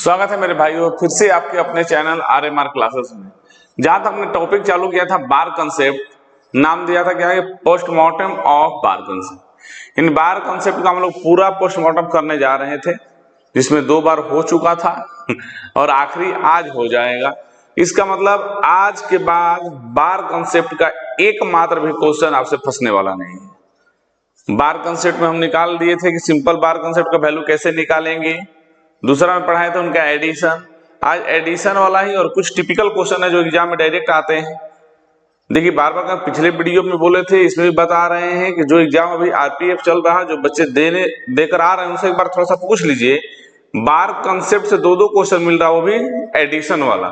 स्वागत है मेरे भाइयों, फिर से आपके अपने चैनल RMR क्लासेस में। जहां तक हमने टॉपिक चालू किया था बार कंसेप्ट, नाम दिया था क्या है, postmortem of bar concept. In bar concept का हम लोग पूरा पोस्टमार्टम करने जा रहे थे, जिसमें 2 बार हो चुका था और आखिरी आज हो जाएगा। इसका मतलब आज के बाद बार कंसेप्ट का एकमात्र भी क्वेश्चन आपसे फंसने वाला नहीं है। बार कंसेप्ट में हम निकाल दिए थे कि सिंपल बार कंसेप्ट का वैल्यू कैसे निकालेंगे। दूसरा में पढ़ाए थे उनका एडिशन। आज एडिशन वाला ही और कुछ टिपिकल क्वेश्चन है जो एग्जाम में डायरेक्ट आते हैं। देखिए बार बार पिछले वीडियो में बोले थे, इसमें भी बता रहे हैं कि जो एग्जाम अभी RPF चल रहा है, जो बच्चे देकर आ रहे हैं उनसे एक बार थोड़ा सा पूछ लीजिए। बार कंसेप्ट से 2 क्वेश्चन मिल रहा है, वो भी एडिशन वाला।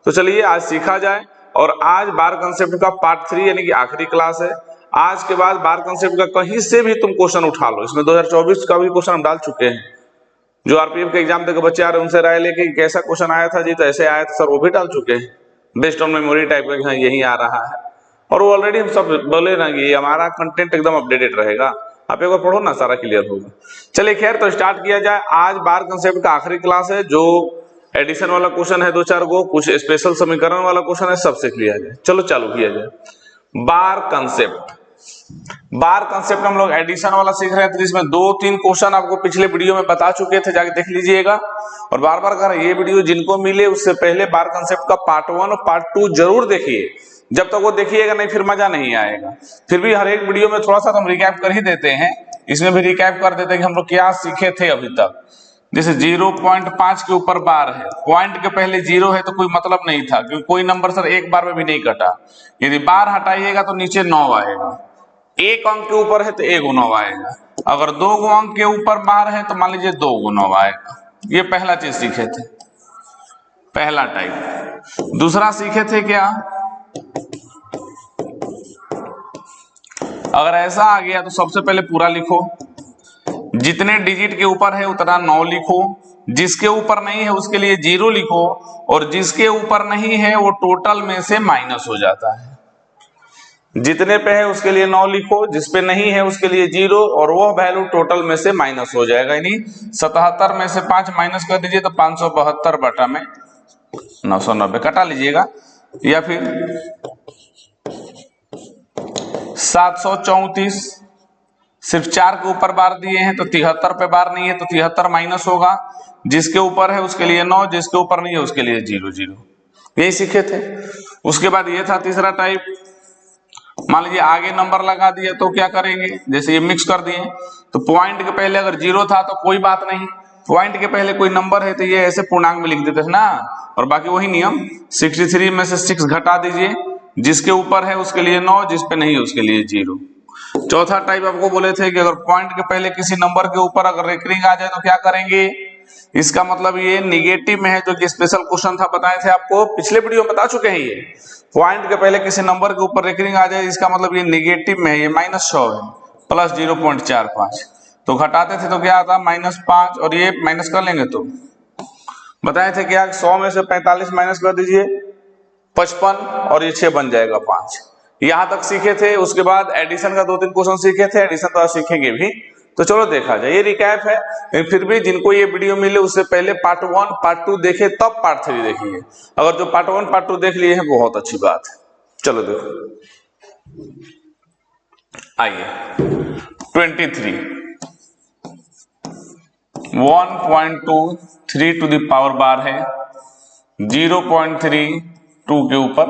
तो चलिए आज सीखा जाए। और आज बार कंसेप्ट का पार्ट 3 यानी कि आखिरी क्लास है। आज के बाद बार कंसेप्ट का कहीं से भी तुम क्वेश्चन उठा लो। इसमें 2024 का भी क्वेश्चन हम डाल चुके हैं। जो RPF के एग्जाम देकर बच्चे आ रहे हैं उनसे राय लेके कैसा क्वेश्चन आया था जी, तो ऐसे आया था सर, वो भी डाल चुके हैं बेस्ड ऑन मेमोरी टाइप का, हाँ यही आ रहा है। और वो ऑलरेडी हम सब बोले ना कि हमारा कंटेंट एकदम अपडेटेड रहेगा। आप एक बार पढ़ो ना, सारा क्लियर होगा। चलिए खैर, तो स्टार्ट किया जाए। आज बार कंसेप्ट का आखिरी क्लास है। जो एडिशन वाला क्वेश्चन है 2-4 गो, कुछ स्पेशल समीकरण वाला क्वेश्चन है, सब सीख लिया जाए। चलो चालू किया जाए। बार कंसेप्ट हम लोग एडिशन वाला सीख रहे थे, जिसमें 2-3 क्वेश्चन आपको पिछले वीडियो में बता चुके थे, जाके देख लीजिएगा। और बार बार कह रहा ये वीडियो जिनको मिले उससे पहले बार कंसेप्ट का पार्ट 1 और पार्ट 2 जरूर देखिए। जब तक वो देखिएगा नहीं फिर मजा नहीं आएगा। फिर भी हर एक वीडियो में थोड़ा सा हम रिकैप कर ही देते हैं। इसमें भी रिकैप कर देते हैं कि हम लोग क्या सीखे थे अभी तक। जैसे 0.5 के ऊपर बार है, पॉइंट के पहले 0 है तो कोई मतलब नहीं था, क्योंकि कोई नंबर सर एक बार में भी नहीं कटा। यदि बार हटाइएगा तो नीचे 9 आएगा। 1 अंक के ऊपर है तो 1 गुना आएगा। अगर 2 अंक के ऊपर बार है तो मान लीजिए 2 गुना आएगा। ये पहला चीज सीखे थे, पहला टाइप। दूसरा सीखे थे क्या, अगर ऐसा आ गया तो सबसे पहले पूरा लिखो। जितने डिजिट के ऊपर है उतना 9 लिखो। जिसके ऊपर नहीं है उसके लिए 0 लिखो। और जिसके ऊपर नहीं है वो टोटल में से माइनस हो जाता है। जितने पे है उसके लिए 9 लिखो, जिस पे नहीं है उसके लिए 0, और वो वैल्यू टोटल में से माइनस हो जाएगा। यानी 77 में से 5 माइनस कर दीजिए तो 572 बटा में 990 कटा लीजिएगा। या फिर 734, सिर्फ 4 के ऊपर बार दिए हैं तो 73 पे बार नहीं है तो 73 माइनस होगा। जिसके ऊपर है उसके लिए 9, जिसके ऊपर नहीं है उसके लिए 0। यही सीखे थे। उसके बाद ये था तीसरा टाइप। मान लीजिए आगे नंबर लगा दिया तो क्या करेंगे, जैसे ये मिक्स कर दिए तो पॉइंट के पहले अगर 0 था तो कोई बात नहीं, पॉइंट के पहले कोई नंबर है तो ये ऐसे पूर्णांक में लिख देते थे ना। और बाकी वही नियम, 63 में से 6 घटा दीजिए। जिसके ऊपर है उसके लिए 9, जिस पे नहीं है उसके लिए 0। चौथा टाइप आपको बोले थे कि अगर पॉइंट के पहले किसी नंबर के ऊपर अगर रेकरिंग आ जाए तो क्या करेंगे। इसका मतलब ये निगेटिव में है, जो कि स्पेशल क्वेश्चन था, बताए थे आपको पिछले वीडियो में बता चुके हैं। ये पॉइंट के पहले किसी नंबर के ऊपर रेकरिंग आ जाए, इसका मतलब ये निगेटिव में है, ये -100 है, प्लस 0.45। तो घटाते थे तो क्या आता, -5, और ये माइनस कर लेंगे तो बताए थे क्या, 100 में से 45 माइनस कर दीजिए 55, और ये 6 बन जाएगा 5। यहां तक सीखे थे। उसके बाद एडिशन का 2-3 क्वेश्चन सीखे थे, एडिशन तो सीखेंगे भी। तो चलो देखा जाए, ये रिकैप है। फिर भी जिनको ये वीडियो मिले उससे पहले पार्ट 1 पार्ट 2 देखे, तब पार्ट 3 देखिए। अगर जो पार्ट 1 पार्ट 2 देख लिए हैं बहुत अच्छी बात है। चलो देखो, आइए 23 1.23 टू द पावर बार है, 0.32 के ऊपर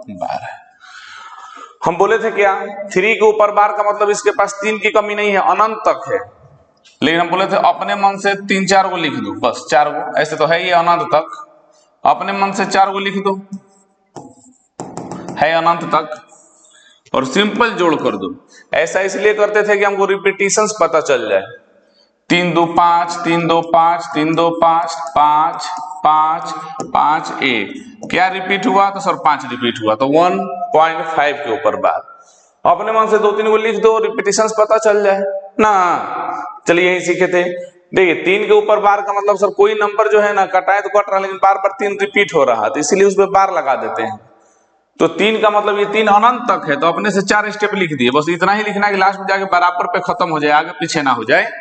बार है। हम बोले थे क्या, 3 के ऊपर बार का मतलब इसके पास 3 की कमी नहीं है, अनंत तक है। लेकिन हम बोले थे अपने मन से 3-4 को लिख दो, बस 4 को, ऐसे तो है ये अनंत तक। अपने मन से 4 को लिख दो, है अनंत तक, और सिंपल जोड़ कर दो। ऐसा इसलिए करते थे कि हमको रिपीटिशंस पता चल जाए। 3 2 5 3 2 5 3 2 5 5 5 5 1, क्या रिपीट हुआ, तो सर 5 रिपीट हुआ, तो 1.5 के ऊपर बार। अपने मन से 2-3 को लिख दो, रिपीटिशंस पता चल जाए ना। चलिए यही सीखे थे। देखिए 3 के ऊपर बार का मतलब सर कोई नंबर जो है ना कटाए तो कट रहा है, लेकिन बार बार 3 रिपीट हो रहा है, तो इसीलिए उस पर बार लगा देते हैं। तो 3 का मतलब ये 3 अनंत तक है, तो अपने से 4 स्टेप लिख दिए। बस इतना ही लिखना कि लास्ट में जाके बराबर पे खत्म हो जाए, आगे पीछे ना हो जाए।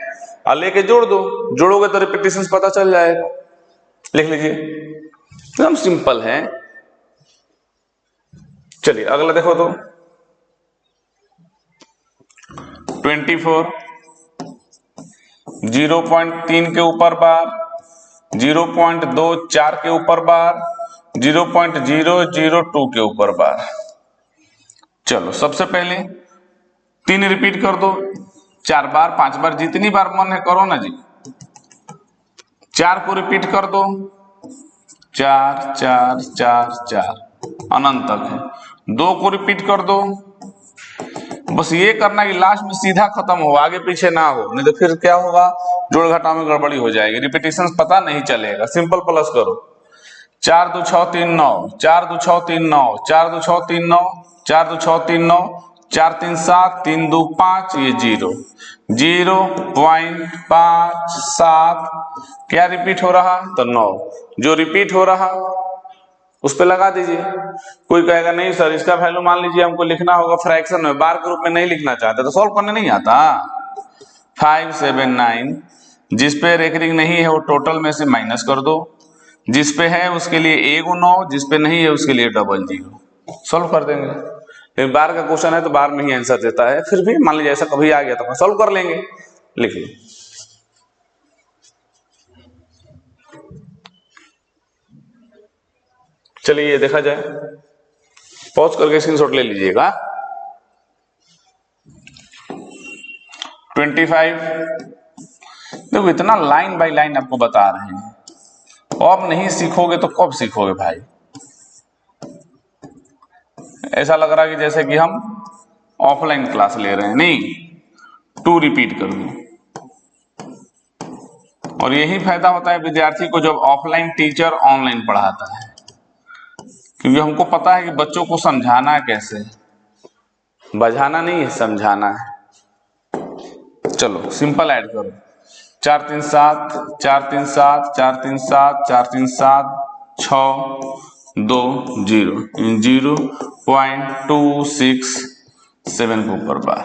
और लेके जोड़ दो, जोड़ोगे तो रिपीटिशंस पता चल जाएगा। लिख लीजिए, एकदम सिंपल है। चलिए अगला देखो तो 24, 0.3 के ऊपर बार, 0.24 के ऊपर बार, 0.002 के ऊपर बार। चलो सबसे पहले 3 रिपीट कर दो, 4 बार 5 बार जितनी बार मन है करो ना जी। 4 को रिपीट कर दो, 4 4 4 4 अनंत तक है। 2 को रिपीट कर दो, बस ये करना कि लास्ट में सीधा खत्म हो, आगे पीछे ना हो, नहीं तो फिर क्या होगा, जोड़ घटाव में गड़बड़ी हो जाएगी, रिपीटेशन पता नहीं चलेगा। सिंपल प्लस करो, 4 2 6 3 9, 4 2 6 3 9, 4 2 6 3 9, 4 2 6 3 9, 4 3 7, 3 2 5, ये 0 0.57 क्या रिपीट हो रहा, तो 9। जो रिपीट हो रहा उस पे लगा दीजिए। कोई कहेगा नहीं सर इसका वैल्यू मान लीजिए हमको लिखना होगा फ्रैक्शन में, बार के रूप में नहीं लिखना चाहते तो सॉल्व करने नहीं आता। 5 7 9, जिस पे रेकरिंग नहीं है वो टोटल में से माइनस कर दो, जिस पे है उसके लिए 1 9, जिस पे नहीं है उसके लिए डबल 0, सॉल्व कर देंगे। लेकिन बार का क्वेश्चन है तो बार में ही आंसर देता है, फिर भी मान लीजिए ऐसा कभी आ गया तो सॉल्व कर लेंगे। लिखिए चलिए ये देखा जाए, पॉज करके स्क्रीनशॉट ले लीजिएगा। 25, देखो इतना लाइन बाय लाइन आपको बता रहे हैं, अब नहीं सीखोगे तो कब सीखोगे भाई। ऐसा लग रहा है कि जैसे कि हम ऑफलाइन क्लास ले रहे हैं, नहीं 2 रिपीट कर दो। और यही फायदा होता है विद्यार्थी को जब ऑफलाइन टीचर ऑनलाइन पढ़ाता है, क्योंकि हमको पता है कि बच्चों को समझाना है कैसे, बजाना नहीं है, समझाना है। चलो सिंपल ऐड करो, 4 3 7, 4 3 7, 4 3 7, 4 3 7, 6 2 0, 0.267 के ऊपर बार।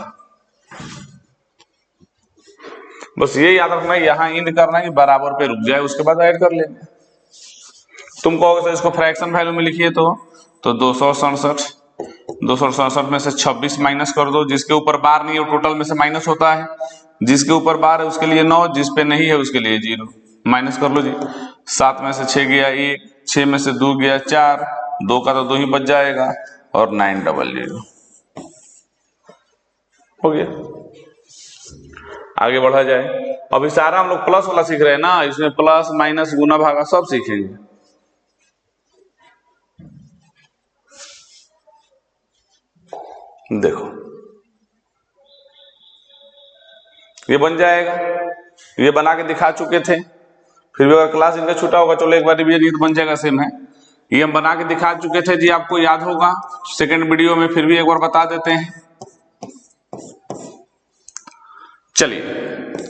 बस ये याद रखना यहां इंड करना है कि बराबर पे रुक जाए, उसके बाद ऐड कर लेंगे। तुम कहोगे सर इसको फ्रैक्शन वैल्यू में लिखिए तो 267 में से 26 माइनस कर दो, जिसके ऊपर बार नहीं है वो टोटल में से माइनस होता है, जिसके ऊपर बार है उसके लिए 9, जिस पे नहीं है उसके लिए 0, माइनस कर लो जी। 7 में से 6 गया 1, 6 में से 2 गया 4, 2 का तो 2 ही बच जाएगा, और 900 हो गया। आगे बढ़ा जाए, अभी सारा हम लोग प्लस वाला सीख रहे हैं ना, इसमें प्लस माइनस गुना भागा सब सीखेंगे। देखो ये बन जाएगा, ये बना के दिखा चुके थे, फिर भी अगर क्लास इनका छूटा होगा चलो एक बार रिवीजन, तो बन जाएगा सेम है। ये हम बना के दिखा चुके थे जी, आपको याद होगा सेकंड वीडियो में, फिर भी एक बार बता देते हैं। चलिए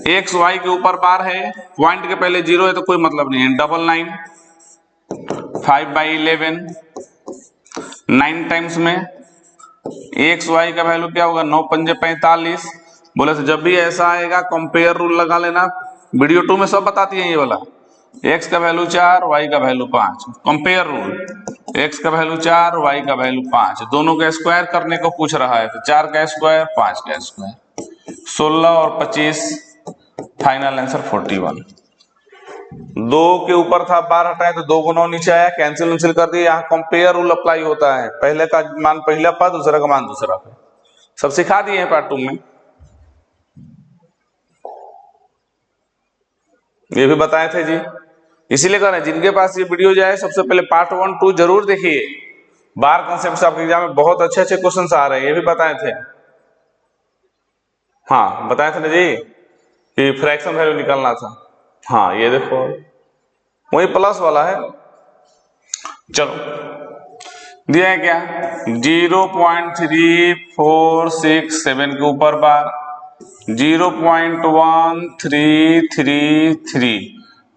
एक्स वाई के ऊपर बार है, पॉइंट के पहले 0 है तो कोई मतलब नहीं है, 99, 5/11, 9 टाइम्स में एक्स वाई का वैल्यू क्या होगा, 9 पंजे 45। बोले तो जब भी ऐसा आएगा कंपेयर रूल लगा लेना, वीडियो 2 में सब बताती है ये वाला। एक्स का वैल्यू 4, वाई का वैल्यू 5, कंपेयर रूल, एक्स का वैल्यू 4, वाई का वैल्यू 5, दोनों का स्क्वायर करने को पूछ रहा है, तो 4 का स्क्वायर 5 का स्क्वायर, 16 और 25, फाइनल आंसर 41। 2 के ऊपर था, बार हटाए तो 2 गुना नीचे आया, कैंसिल कर दिया। यहाँ कंपेयर रूल अप्लाई होता है, पहले का मान पहला पद, दूसरा का मान दूसरा पद, सब सिखा दिए हैं पार्ट 2 में, ये भी बताए थे जी। इसीलिए कह रहे हैं जिनके पास ये वीडियो जाए सबसे पहले पार्ट 1 2 जरूर देखिए, बार कॉन्सेप्ट आपके एग्जाम में बहुत अच्छे अच्छे क्वेश्चंस आ रहे हैं, ये भी बताए थे। हाँ बताए थे ना जी कि फ्रैक्शन वैल्यू निकालना था। हाँ ये देखो वही प्लस वाला है। चलो दिया है क्या, 0.3467 के ऊपर बार, 0.1333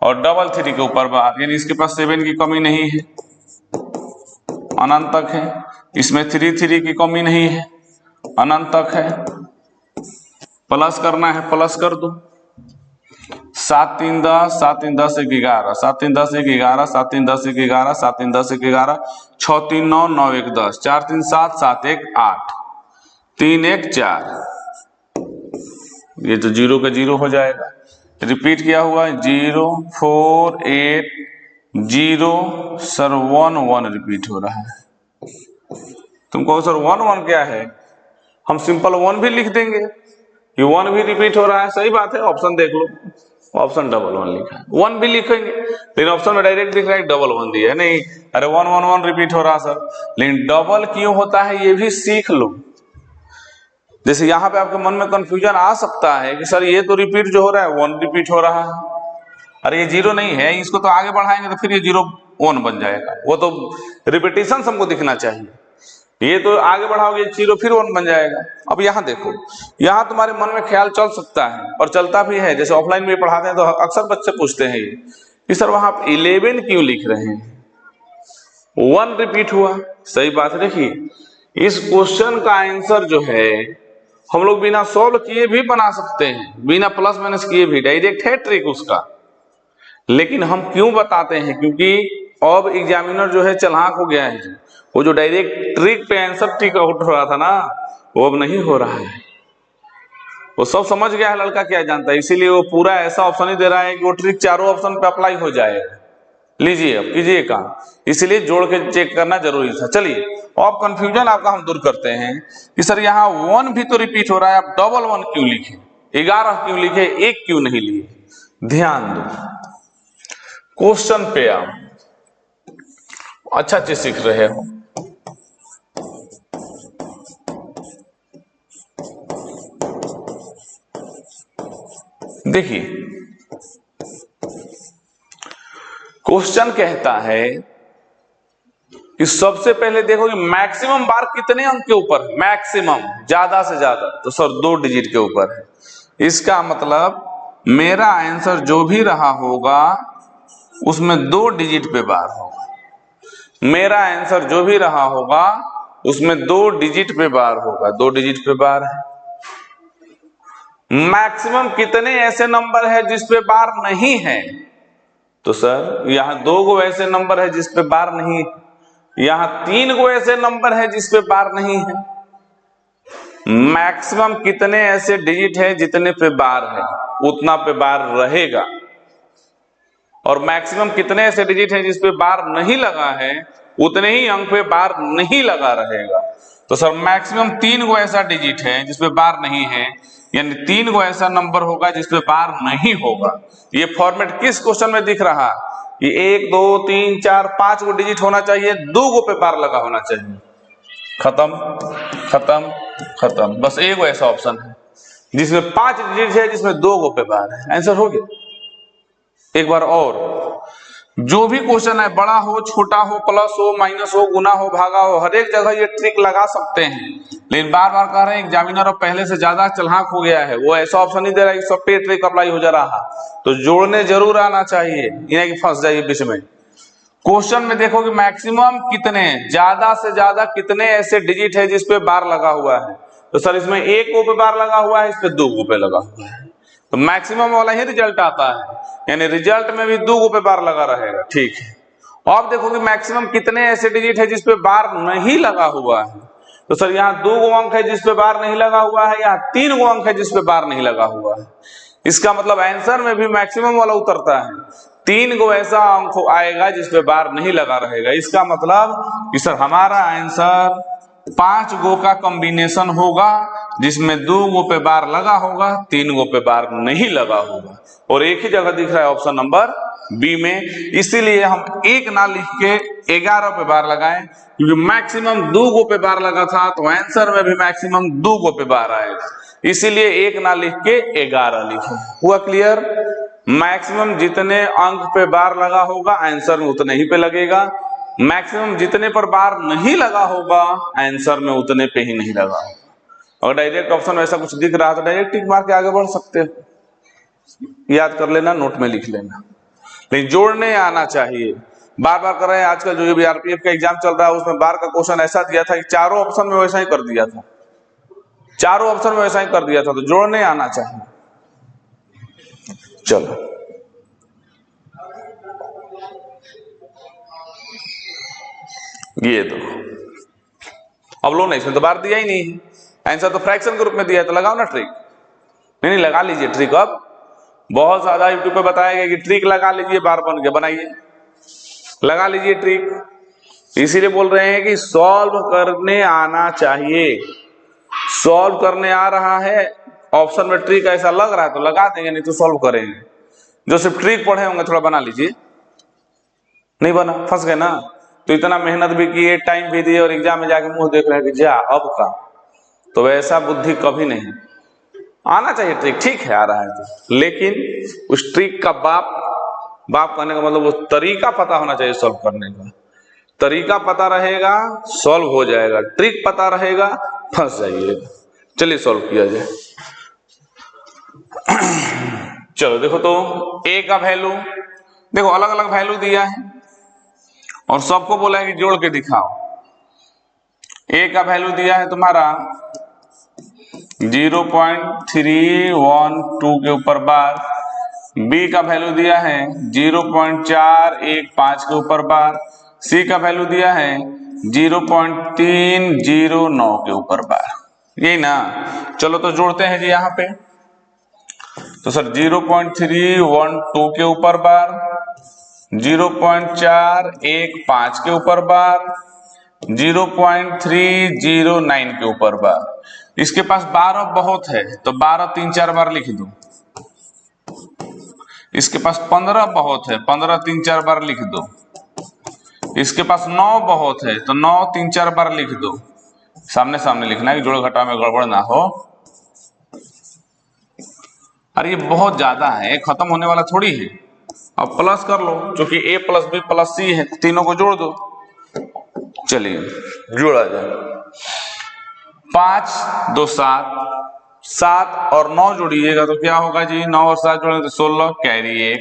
और 33 के ऊपर बार, यानी इसके पास 7 की कमी नहीं है, अनंत तक है। इसमें 33 की कमी नहीं है, अनंत तक है। प्लस करना है प्लस कर दो, 7 3 10, 7 3 10 1 11, 7 3 10 1 11, 7 3 10 1 11, 7 3 10 1 11, 6 3 9, 9 1 10, 4 3 7, 7 1 8, 3 1 4। ये तो 0 का 0 हो जाएगा। रिपीट किया हुआ है 0 4 8 0 सर 1 1 रिपीट हो रहा है। तुमको सर 1 1 क्या है, हम सिंपल 1 भी लिख देंगे, ये 1 भी रिपीट हो रहा है। सही बात है, ऑप्शन देख लो, ऑप्शन डबल 1 लिखा है, 1 भी लिखेंगे, लेकिन ऑप्शन में डायरेक्ट दिख रहा है डबल 1 दिया है। नहीं, अरे 1 1 1 रिपीट हो रहा सर, लेकिन डबल क्यों होता है ये भी सीख लो। जैसे यहाँ पे आपके मन में कंफ्यूजन आ सकता है कि सर ये तो रिपीट जो हो रहा है 1 रिपीट हो रहा है, अरे ये 0 नहीं है, इसको तो आगे बढ़ाएंगे तो फिर ये 0 1 बन जाएगा, वो तो रिपीटेशन हमको दिखना चाहिए। ये तो आगे बढ़ाओगे 0 फिर 1 बन जाएगा। अब यहाँ देखो, यहाँ तुम्हारे मन में ख्याल चल सकता है और चलता भी है, जैसे ऑफलाइन में पढ़ाते हैं तो अक्सर बच्चे पूछते हैं ये कि सर वहां आप 11 क्यों लिख रहे हैं, 1 रिपीट हुआ। सही बात है, देखिए इस क्वेश्चन का आंसर जो है हम लोग बिना सॉल्व किए भी बना सकते हैं, बिना प्लस माइनस किए भी, डायरेक्ट है ट्रिक उसका। लेकिन हम क्यों बताते हैं, क्योंकि अब एग्जामिनर जो है चालाक हो गया है, वो जो डायरेक्ट ट्रिक पे आंसर टिक आउट हो रहा था ना, वो अब नहीं हो रहा है। वो सब समझ गया है लड़का क्या जानता है, इसीलिए वो पूरा ऐसा ऑप्शन ही दे रहा है कि वो ट्रिक चारों ऑप्शन पे अप्लाई हो जाएगा। लीजिए अब कीजिए काम, इसलिए जोड़ के चेक करना जरूरी था। चलिए अब कंफ्यूजन आपका हम दूर करते हैं कि सर यहाँ 1 भी तो रिपीट हो रहा है, आप डबल 1 क्यों लिखे, 11 क्यों लिखे, 1 क्यों नहीं लिए। ध्यान दो, क्वेश्चन पे आओ, अच्छा चीज सीख रहे हो। देखिए क्वेश्चन कहता है कि सबसे पहले देखो कि मैक्सिमम बार कितने अंक के ऊपर है, मैक्सिमम ज्यादा से ज्यादा, तो सर 2 डिजिट के ऊपर है। इसका मतलब मेरा आंसर जो भी रहा होगा उसमें 2 डिजिट पे बार होगा, मेरा आंसर जो भी रहा होगा उसमें 2 डिजिट पे बार होगा, 2 डिजिट पे बार है। मैक्सिमम कितने ऐसे नंबर है जिसपे बार नहीं है, तो सर यहां 2 गो ऐसे नंबर है जिसपे बार नहीं है, यहां 3 गो ऐसे नंबर है जिसपे बार नहीं है। मैक्सिमम कितने ऐसे डिजिट है जितने पे बार है उतना पे बार रहेगा, और मैक्सिमम कितने ऐसे डिजिट है जिसपे बार नहीं लगा है उतने ही अंक पे बार नहीं लगा रहेगा। तो सर मैक्सिमम 3 गो ऐसा डिजिट है जिसपे बार नहीं है, यानी 3 गो ऐसा नंबर होगा जिसपे बार नहीं होगा। ये फॉर्मेट किस क्वेश्चन में दिख रहा, ये 1 2 3 4 5 गो डिजिट होना चाहिए, 2 गो पे बार लगा होना चाहिए। खत्म खत्म खत्म, बस 1 गो ऐसा ऑप्शन है जिसमें 5 डिजिट है जिसमें 2 गो पे बार है, आंसर हो गया। एक बार और, जो भी क्वेश्चन है, बड़ा हो छोटा हो, प्लस हो माइनस हो, गुना हो भागा हो, हर एक जगह ये ट्रिक लगा सकते हैं, लेकिन बार बार कह रहे हैं एग्जामिनर अब पहले से ज्यादा चालाक हो गया है, वो ऐसा ऑप्शन नहीं दे रहा है कि सब पे ट्रिक अप्लाई हो जा रहा, तो जोड़ने जरूर आना चाहिए, इन्हें कि फंस जाइए बीच में। क्वेश्चन में देखो कि मैक्सिमम कितने, ज्यादा से ज्यादा कितने ऐसे डिजिट है जिसपे बार लगा हुआ है, तो सर इसमें 1 गो पे बार लगा हुआ है, इस पे 2 गो पे लगा हुआ है, तो मैक्सिमम वाला ही रिजल्ट आता है, यानी रिजल्ट में भी 2 गो पे बार लगा रहेगा। ठीक है, अब देखो कि मैक्सिमम कितने ऐसे डिजिट है जिसपे बार नहीं लगा हुआ है, तो सर यहाँ 2 गो अंक है जिसपे बार नहीं लगा हुआ है, यहाँ 3 गो अंक है जिसपे बार नहीं लगा हुआ है। इसका मतलब आंसर में भी मैक्सिमम वाला उतरता है, 3 गो ऐसा अंक आएगा जिसपे बार नहीं लगा रहेगा। इसका मतलब कि सर हमारा आंसर 5 गो का कॉम्बिनेशन होगा जिसमें 2 गो पे बार लगा होगा, 3 गो पे बार नहीं लगा होगा, और एक ही जगह दिख रहा है ऑप्शन नंबर बी में। इसीलिए हम 1 ना लिख के 11 पे बार लगाएं, क्योंकि मैक्सिमम 2 गो पे बार लगा था, तो आंसर में भी मैक्सिमम 2 गो पे बार आएगा, इसीलिए 1 ना लिख के 11 लिखे। हुआ क्लियर? मैक्सिमम जितने अंक पे बार लगा होगा आंसर में उतने ही पे लगेगा, मैक्सिमम जितने पर बार नहीं लगा होगा आंसर में उतने पे ही नहीं लगा होगा। और डायरेक्ट ऑप्शन ऐसा कुछ दिख रहा तो डायरेक्ट टिक मार के आगे बढ़ सकते हो, याद कर लेना, नोट में लिख लेना, लेकिन जोड़ने आना चाहिए। बार बार कर रहे हैं, आजकल जो भी आरपीएफ का एग्जाम चल रहा है उसमें बार का क्वेश्चन ऐसा दिया था कि चारों ऑप्शन में वैसा ही कर दिया था, चारों ऑप्शन में वैसा ही कर दिया था, तो जोड़ने आना चाहिए। चलो ये दो। अब लो ना, इसमें तो बार दिया ही नहीं, आंसर तो फ्रैक्शन के रूप में दिया है, तो लगाओ ना ट्रिक। नहीं नहीं, लगा लीजिए ट्रिक। अब बहुत ज्यादा यूट्यूब पे बताया गया कि ट्रिक लगा लीजिए, बार बन के बनाइए, लगा लीजिए ट्रिक। इसीलिए बोल रहे हैं कि सॉल्व करने आना चाहिए। सॉल्व करने आ रहा है, ऑप्शन में ट्रिक ऐसा लग रहा है तो लगा देंगे, नहीं तो सॉल्व करेंगे। जो सिर्फ ट्रिक पढ़े होंगे थोड़ा बना लीजिए। नहीं बना, फंस गए ना। तो इतना मेहनत भी किए, टाइम भी दिए, और एग्जाम में जाके मुंह देख रहे हैं कि जा अब का। तो वैसा बुद्धि कभी नहीं। आना चाहिए ट्रिक, ठीक है आ रहा है तो, लेकिन उस ट्रिक का बाप करने का मतलब वो तरीका पता होना चाहिए सॉल्व करने का। तरीका पता रहेगा सॉल्व हो जाएगा, ट्रिक पता रहेगा फंस जाइएगा। चलिए सॉल्व किया जाए। चलो देखो, तो ए का वैल्यू देखो, अलग अलग वैल्यू दिया है और सबको बोला है कि जोड़ के दिखाओ। ए का वैल्यू दिया है तुम्हारा 0.312 के ऊपर बार, बी का वैल्यू दिया है 0.415 के ऊपर बार, सी का वैल्यू दिया है 0.309 के ऊपर बार। यही ना। चलो तो जोड़ते हैं जी यहाँ पे। तो सर 0.312 के ऊपर बार, 0.415 के ऊपर बार, 0.309 के ऊपर बार। इसके पास 12 बहुत है तो 12 3-4 बार लिख दो। इसके पास 15 बहुत है, 15 3-4 बार लिख दो। इसके पास 9 बहुत है तो 9 3-4 बार लिख दो। सामने सामने लिखना है कि जोड़ घटाव में गड़बड़ ना हो। अरे ये बहुत ज्यादा है, खत्म होने वाला थोड़ी है। अब प्लस कर लो, क्योंकि a प्लस बी प्लस सी है, तीनों को जोड़ दो। चलिए जोड़ा जाए। 5 2 7, 7 और 9 जोड़िएगा तो क्या होगा जी, 9 और 7 जोड़ेंगे तो 16, कैरी 1,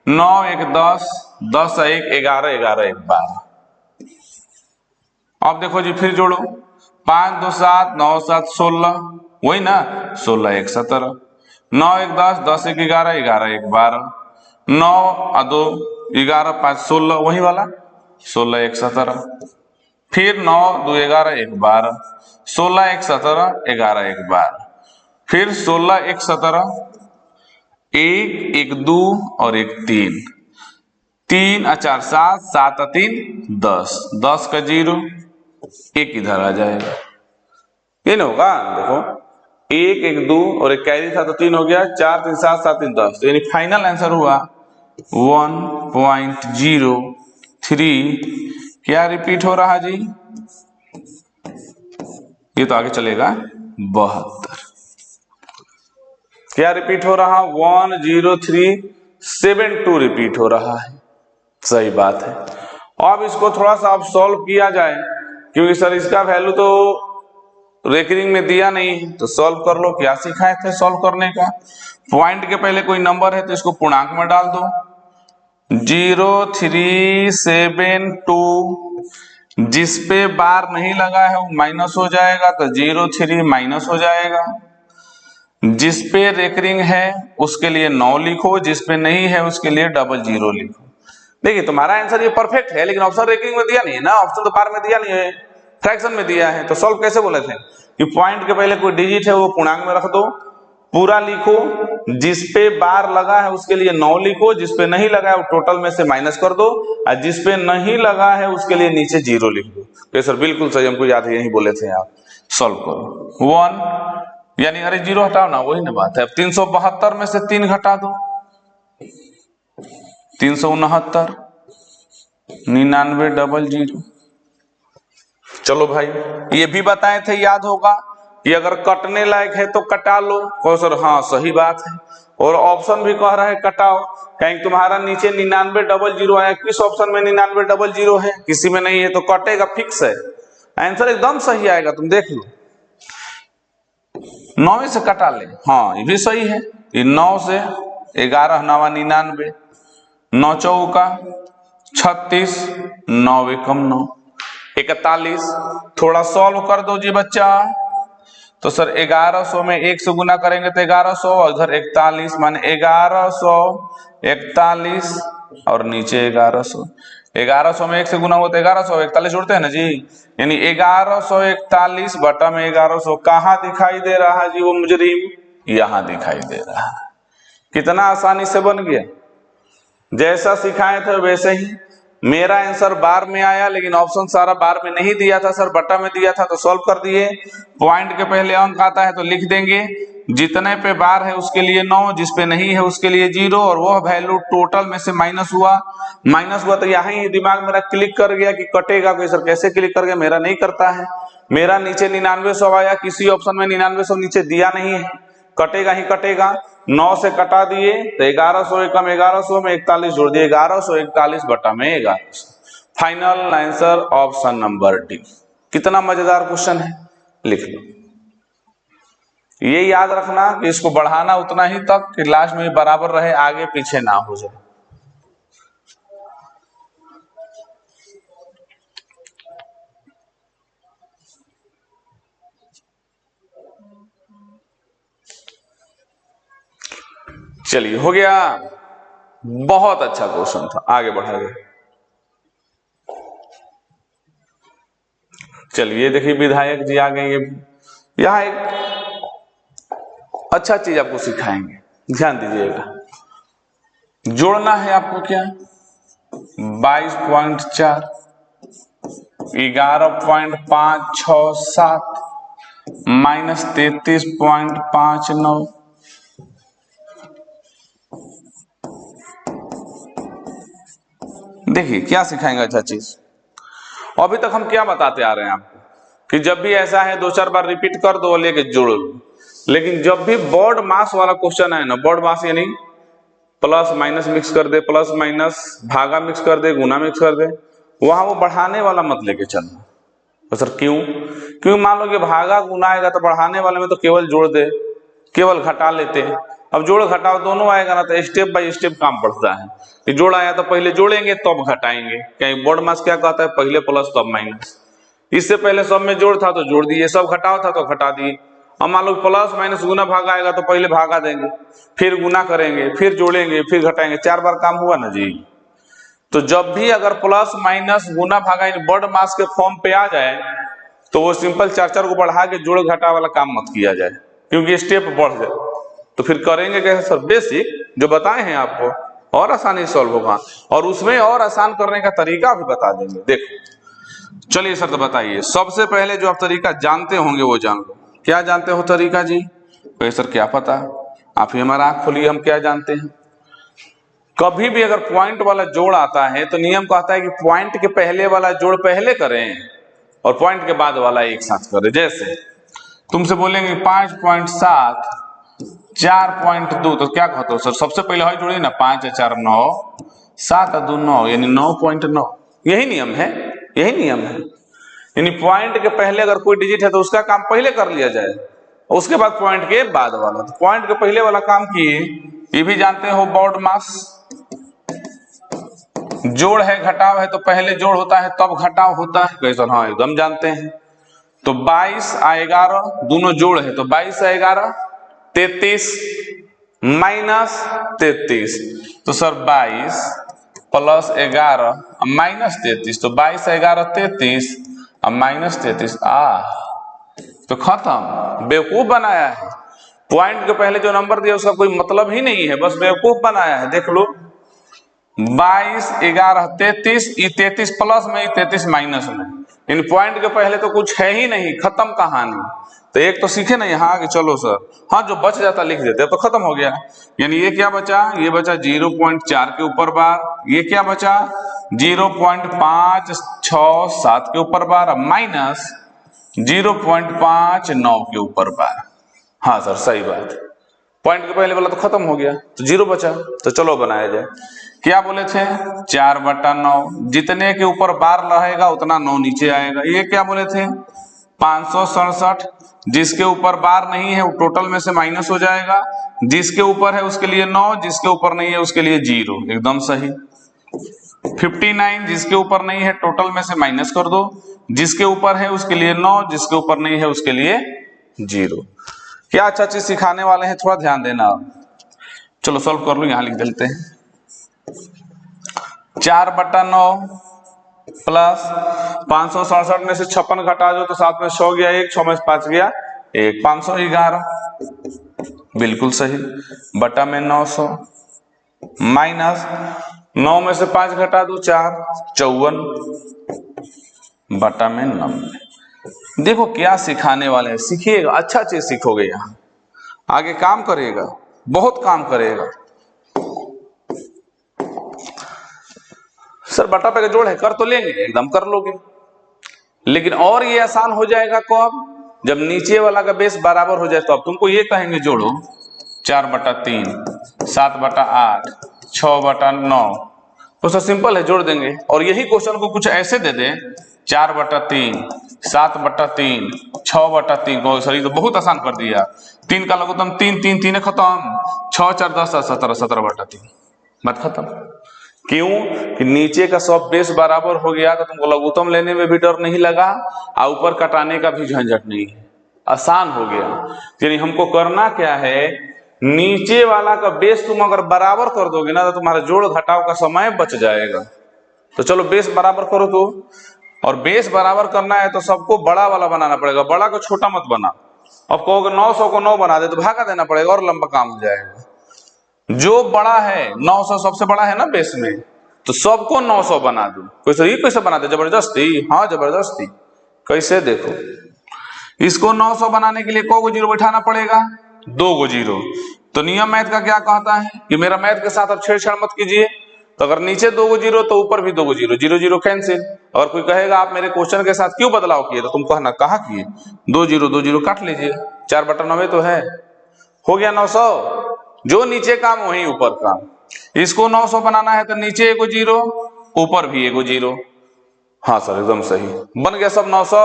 9 1 10, 10 1 11, 11 1 12। अब देखो जी फिर जोड़ो, 5 2 7, 9 7 16, वही ना, 16 1 17, 9 1 10, 10 1 11, 11 1 12, 9 और 2 11, 5 16, वही वाला 16 1 17, फिर 9 2 11 1 12, 16 1 17, 11 1 12, फिर 16 1 17, 1 1 2 और 1 3, 3 और 4 7, 7 और 3 10, 10 का 0, 1 इधर आ जाएगा। ये नहीं होगा, देखो 1 1 2 और 1 कैरी था तो 3 हो गया, 4 3 7 7 3 10, तो यानी फाइनल आंसर हुआ 1.03। क्या रिपीट हो रहा जी, ये तो आगे चलेगा 72। क्या रिपीट हो रहा, 10372 रिपीट हो रहा है। सही बात है। अब इसको थोड़ा सा अब सॉल्व किया जाए, क्योंकि सर इसका वैल्यू तो रेकरिंग में दिया नहीं, तो सॉल्व कर लो। क्या सिखाए थे सॉल्व करने का, पॉइंट के पहले कोई नंबर है तो इसको पूर्णांक में डाल दो। 0372, जिस पे बार नहीं लगा है वो माइनस हो जाएगा तो 03 माइनस हो जाएगा। जिस पे रेकरिंग है उसके लिए 9 लिखो, जिस पे नहीं है उसके लिए 00 लिखो। देखिए तुम्हारा आंसर ये परफेक्ट है, लेकिन ऑप्शन रेकरिंग में दिया नहीं है ना, ऑप्शन तो बार में दिया नहीं है, फ्रैक्शन में दिया है। तो सॉल्व कैसे बोले थे कि पॉइंट के पहले कोई डिजिट है वो पूर्णांक में रख दो, पूरा लिखो, जिस पे बार लगा है उसके लिए 9 लिखो, जिस पे नहीं लगा है वो टोटल में से माइनस कर दो, और जिस पे नहीं लगा है उसके लिए नीचे 0 लिख दो। तो सर बिल्कुल सही, हमको याद है यही बोले थे आप। सॉल्व करो 1, यानी अरे 0 हटाओ ना, वही ना बात है। अब 372 में से 3 घटा दो, 369, 99 00। चलो भाई ये भी बताए थे, याद होगा कि अगर कटने लायक है तो कटा लो। कहो सर हाँ सही बात है, और ऑप्शन भी कह रहा है कटाओ, कहीं तुम्हारा नीचे 99 00 आया, किस ऑप्शन में 99 00 है, किसी में नहीं है, तो कटेगा, फिक्स है, आंसर एकदम सही आएगा, तुम देख लो। 9 से कटा ले, हाँ ये भी सही है, ये 9 से 11 9 99, 9 चौका 36, 9 एकम 9 41। थोड़ा सॉल्व कर दो जी बच्चा। तो सर 1100 में 1 से गुना करेंगे तो 1100, और इधर 41 माने 1141 और नीचे 1100। 1100 में 1 से गुना हो तो 1100, 41 जोड़ते हैं ना जी, यानी 1141 बटा में 1100 कहाँ दिखाई दे रहा है जी वो मुजरिम? यहां दिखाई दे रहा है। कितना आसानी से बन गया, जैसा सिखाए थे वैसे ही। मेरा आंसर बार में आया, लेकिन ऑप्शन सारा बार में नहीं दिया था सर, बटा में दिया था तो सॉल्व कर दिए। पॉइंट के पहले अंक आता है तो लिख देंगे, जितने पे बार है उसके लिए 9, जिस पे नहीं है उसके लिए 0, और वह वैल्यू टोटल में से माइनस हुआ तो यहाँ ही दिमाग मेरा क्लिक कर गया कि कटेगा। कोई सर कैसे क्लिक कर गया? मेरा नहीं करता है, मेरा नीचे 9900 आया, किसी ऑप्शन में 9900 नीचे दिया नहीं है, कटेगा ही कटेगा। 9 से कटा दिए तो 1100 एकम 1100 में 41 जोड़ दिए, 1141 बटा में 1100। Final answer option number D. कितना मजेदार क्वेश्चन है, लिख लो। ये याद रखना कि इसको बढ़ाना उतना ही तक कि लास्ट में बराबर रहे, आगे पीछे ना हो जाए। चलिए हो गया, बहुत अच्छा क्वेश्चन था, आगे बढ़ाइए। चलिए देखिए विधायक जी आ गए। यहाँ एक अच्छा चीज आपको सिखाएंगे, ध्यान दीजिएगा। जोड़ना है आपको क्या, 22.4, 11.567 माइनस 33.59। देखिए क्या सिखाएंगे अच्छा चीज। अभी तक हम क्या बताते आ रहे हैं आपको कि जब भी ऐसा है 2-4 बार रिपीट कर दो, लेके जोड़ लो। लेकिन जब भी बोर्ड मास वाला क्वेश्चन है ना, बोर्ड मास यानी प्लस माइनस मिक्स कर दे, प्लस माइनस भागा मिक्स कर दे, गुना मिक्स कर दे, वहां वो बढ़ाने वाला मत लेके चलना। तो सर क्यों? क्यों? मान लो कि भागा गुना आएगा तो बढ़ाने वाले में तो केवल जोड़ दे, केवल घटा लेते हैं। अब जोड़ घटाओ दोनों आएगा ना, तो स्टेप बाय स्टेप काम बढ़ता है कि जोड़ आया तो पहले जोड़ेंगे तब घटाएंगे। कहीं बोर्ड मास क्या कहता है, पहले प्लस तब माइनस। इससे पहले सब में जोड़ था तो जोड़ दिए, सब घटाओ था तो घटा दिए। अब मान लो प्लस माइनस गुना भागा आएगा तो पहले भागा देंगे, फिर गुना करेंगे, फिर जोड़ेंगे, फिर घटाएंगे, 4 बार काम हुआ ना जी। तो जब भी अगर प्लस माइनस गुना भागा बोर्ड मास के फॉर्म पे आ जाए तो वो सिंपल 4-4 को बढ़ा के जोड़ घटा वाला काम मत किया जाए, क्योंकि स्टेप बढ़ जाए। तो फिर करेंगे कैसे सर? बेसिक जो बताए हैं आपको और आसानी से सॉल्व होगा, और उसमें और आसान करने का तरीका भी बता देंगे। देखो चलिए सर, तो बताइए सबसे पहले जो आप तरीका जानते होंगे वो जान लो। क्या जानते हो तरीका जी? तो सर क्या पता, आप ही हमारा आंख खोलिए, हम क्या जानते हैं। कभी भी अगर पॉइंट वाला जोड़ आता है तो नियम कहता है कि पॉइंट के पहले वाला जोड़ पहले करें और पॉइंट के बाद वाला एक साथ करें। जैसे तुमसे बोलेंगे 5.7 4.2, तो क्या कहते हो सर? सबसे पहले है जोड़िए ना, 5 और 4 9, 7 और 2 9, यानी 9.9। यही नियम है, यही नियम है। यानी पॉइंट के पहले अगर कोई डिजिट है तो उसका काम पहले कर लिया जाए, उसके बाद पॉइंट के बाद वाला। तो पॉइंट के पहले वाला काम किए। ये भी जानते हो बोर्ड मास, जोड़ है घटाव है तो पहले जोड़ होता है तब घटाव होता है। कैसे? हाँ एकदम जानते हैं। तो 22 और 11 दोनों जोड़ है तो 22 और 11 33 माइनस 33। तो सर 22 प्लस 11 माइनस 33, तो 22 और 11 33 और माइनस 33। तो खत्म, बेवकूफ बनाया है। पॉइंट के पहले जो नंबर दिया उसका कोई मतलब ही नहीं है, बस बेवकूफ बनाया है। देख लो 22 11 33, 33 प्लस में 33 माइनस में, इन पॉइंट के पहले तो कुछ है ही नहीं, खत्म कहानी। तो एक तो सीखे ना यहाँ आगे चलो सर। हाँ जो बच जाता लिख देते, तो खत्म हो गया। यानी ये क्या बचा? ये बचा 0.4 के ऊपर बार, ये क्या बचा 0.567 के ऊपर बार, माइनस 0.59 के ऊपर बार। हाँ सर सही बात, पॉइंट के पहले वाला तो खत्म हो गया तो 0 बचा। तो चलो बनाया जाए। क्या बोले थे? 4/9, जितने के ऊपर बार रहेगा उतना 9 नीचे आएगा। ये क्या बोले थे? 567, जिसके ऊपर बार नहीं है वो टोटल में से माइनस हो जाएगा, जिसके ऊपर है उसके लिए 9, जिसके ऊपर नहीं है उसके लिए 0, एकदम सही। 59, जिसके ऊपर नहीं है टोटल में से माइनस कर दो, जिसके ऊपर है उसके लिए 9, जिसके ऊपर नहीं है उसके लिए 0। क्या अच्छा चीज सिखाने वाले हैं, थोड़ा ध्यान देना। चलो सॉल्व कर लो, यहां लिख देते हैं। 4/9 प्लस 567 में से 56 घटा दो तो 7 में 100 गया 1, 6 में 5 गया 1, 511 बिल्कुल सही बटा में 900 माइनस 9 में से 5 घटा दो 4, 54 बटा में 90। देखो क्या सिखाने वाले हैं, सीखिएगा, अच्छा चीज सीखोगे, यहाँ आगे काम करेगा, बहुत काम करेगा। सर बटा पे का जोड़ है, कर तो लेंगे, एकदम कर लोगे, लेकिन और ये आसान हो जाएगा कब, जब नीचे वाला का बेस बराबर हो जाए। तो अब तुमको ये कहेंगे जोड़ो 4/3, 7/8, 6/9, तो सर सिंपल है, जोड़ देंगे। और यही क्वेश्चन को कुछ ऐसे दे दें 4/3, 7/3, 6/3 को, सर ये तो बहुत आसान कर दिया। 3 का लघुत्तम 3, 3 3 खत्म, 6 4 10 17, 17/3 बात खत्म। क्यों कि नीचे का सब बेस बराबर हो गया तो तुमको लघुत्तम लेने में भी डर नहीं लगा और ऊपर कटाने का भी झंझट नहीं है, आसान हो गया। यानी हमको करना क्या है, नीचे वाला का बेस तुम अगर बराबर कर दोगे ना तो तुम्हारा जोड़ घटाव का समय बच जाएगा। तो चलो बेस बराबर करो तो, और बेस बराबर करना है तो सबको बड़ा वाला बनाना पड़ेगा, बड़ा को छोटा मत बना। अब कहोगे 900 को 9 बना दे तो भागा देना पड़ेगा और लंबा काम हो जाएगा। जो बड़ा है 900 सबसे बड़ा है ना बेस में, तो सबको 900 बना दो। कैसे बना दे, जबरदस्ती? हाँ जबरदस्ती। कैसे, देखो इसको 900 बनाने के लिए को गो जीरो बैठाना पड़ेगा, 2 गो जीरो। तो नियम मैथ का क्या कहता है कि मेरा मैथ के साथ अब छेड़छाड़ मत कीजिए। तो अगर नीचे 2 गो जीरो तो ऊपर भी 2 गो जीरो, जीरो जीरो कैंसिल। अगर कोई कहेगा आप मेरे क्वेश्चन के साथ क्यों बदलाव किए, तो तुम कहना कहा किए, 2 जीरो काट लीजिए, 4/9 तो है, हो गया 900। जो नीचे काम वही ऊपर काम। इसको 900 बनाना है तो नीचे 1 जीरो, ऊपर भी 1 जीरो। हाँ सर एकदम सही, बन गया सब 900,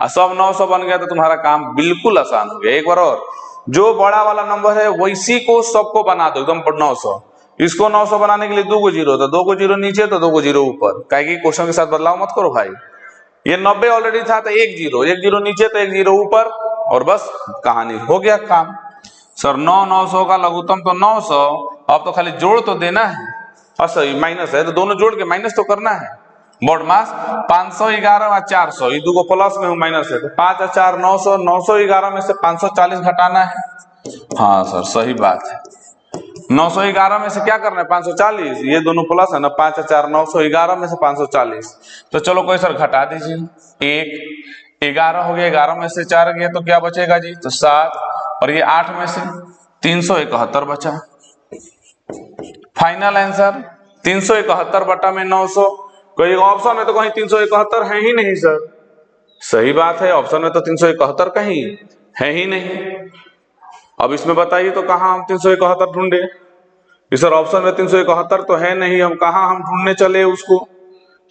और सब 900 बन गया तो तुम्हारा काम बिल्कुल आसान हो गया। एक बार और, जो बड़ा वाला नंबर है वैसी को सबको बना दो एकदम 900। इसको 900 बनाने के लिए 2 गो जीरो, तो 2 गो जीरो नीचे तो 2 गो जीरो ऊपर, काहे कि क्वेश्चन के साथ बदलाव मत करो भाई। ये 90 ऑलरेडी था तो 1 जीरो नीचे तो 1 जीरो ऊपर, और बस कहानी हो गया काम। सर 900 का लघुत्तम तो 900, अब तो खाली जोड़ तो देना है, और सही माइनस है तो दोनों जोड़ के माइनस तो करना है। बोर्ड मास 511 और 400, ये 2 को प्लस में हूं माइनस है, तो 5 और 4 900, 911 में से 540 घटाना है। हाँ सर सही बात है, 911 में से क्या करना है 540, ये दोनों प्लस है ना, 5 और 4 911 में से 540। तो चलो कोई सर घटा दीजिए, 1 11 हो गया, 11 में से 4 गया तो क्या बचेगा जी, तो 7, और ये 8 में से 371 बचा। फाइनल आंसर 371 बटा में 900। कोई ऑप्शन में तो कहीं 371 है ही नहीं सर, सही बात है, ऑप्शन में तो 371 कहीं है ही नहीं। अब इसमें बताइए तो कहाँ हम 371 ढूंढे, सर ऑप्शन में 371 तो है नहीं, हम कहाँ हम ढूंढने चले उसको।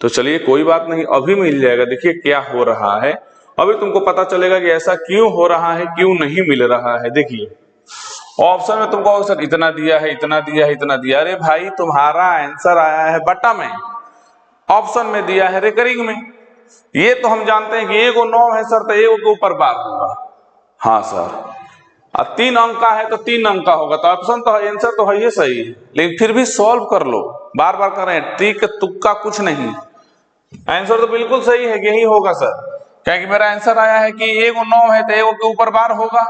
तो चलिए कोई बात नहीं, अभी मिल जाएगा। देखिए क्या हो रहा है, अभी तुमको पता चलेगा कि ऐसा क्यों हो रहा है, क्यों नहीं मिल रहा है। देखिए ऑप्शन में तुमको सर इतना दिया है, इतना दिया है, इतना दिया। अरे भाई तुम्हारा आंसर आया है बटा में, ऑप्शन में दिया है रिकरिंग में। ये तो हम जानते हैं कि 1 9 है सर, तो 1 के ऊपर बार होगा। हाँ सर, अब 3 अंक का है तो 3 अंक का होगा, तो ऑप्शन तो आंसर तो है ये सही, लेकिन फिर भी सॉल्व कर लो, बार बार करें, ट्रिक तुक्का कुछ नहीं। आंसर तो बिल्कुल सही है, यही होगा सर, क्योंकि मेरा आंसर आया है कि 1 9 है तो 1 के ऊपर बार होगा,